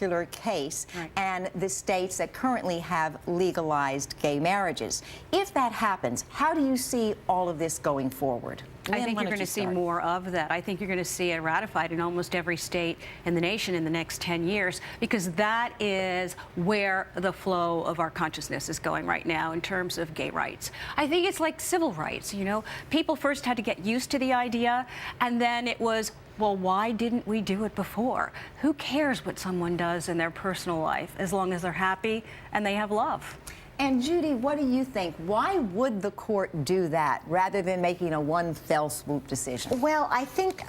particular case Right. and the states that currently have legalized gay marriages. If that happens, how do you see all of this going forward? I Lynne, think why you're don't going to see start? more of that. I think you're going to see it ratified in almost every state in the nation in the next 10 years, because that is where the flow of our consciousness is going right now in terms of gay rights. I think it's like civil rights, you know. People first had to get used to the idea, and then it was, well, why didn't we do it before? Who cares what someone does in their personal life as long as they're happy and they have love? And Judy, what do you think? Why would the court do that rather than making a one fell swoop decision? Well, I think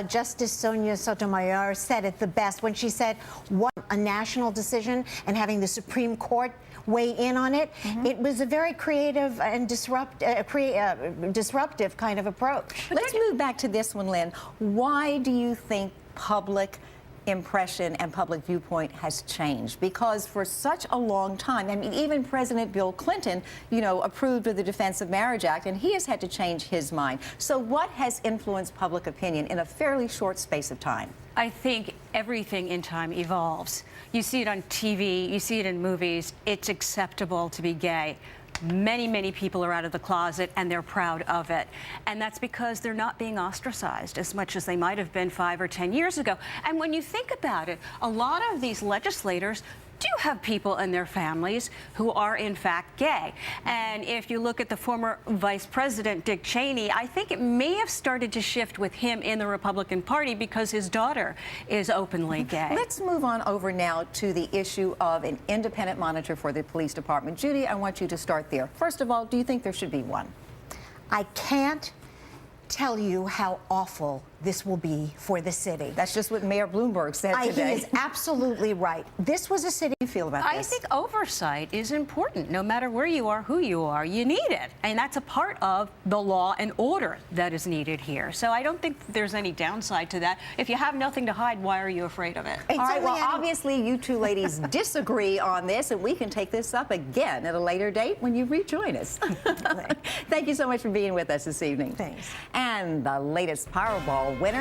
Justice Sonia Sotomayor said it the best when she said, "What a national decision," and having the Supreme Court weigh in on it. It was a very creative and disruptive kind of approach. Let's move back to this one, Lynne. Why do you think public impression and public viewpoint has changed? Because for such a long time, I mean, even President Bill Clinton, you know, approved of the Defense of Marriage Act, and he has had to change his mind. So what has influenced public opinion in a fairly short space of time? I think everything in time evolves. You see it on TV, you see it in movies. It's acceptable to be gay. Many people are out of the closet and they're proud of it. And that's because they're not being ostracized as much as they might have been 5 or 10 years ago. And when you think about it, a lot of these legislators do have people in their families who are in fact gay. And if you look at the former Vice President, Dick Cheney, I think it may have started to shift with him in the Republican Party because his daughter is openly gay. Let's move on over now to the issue of an independent monitor for the police department. Judy, I want you to start there. First of all, do you think there should be one? I can't tell you how awful this will be for the city. That's just what Mayor Bloomberg said He today. is absolutely right. This was a city. How do you feel about I this? think oversight is important. No matter where you are, who you are, you need it. And that's a part of the law and order that is needed here. So I don't think there's any downside to that. If you have nothing to hide, why are you afraid of it? All right, well, obviously you two ladies disagree on this, and we can take this up again at a later date when you rejoin us. Thank you so much for being with us this evening. Thanks. And the latest Powerball winner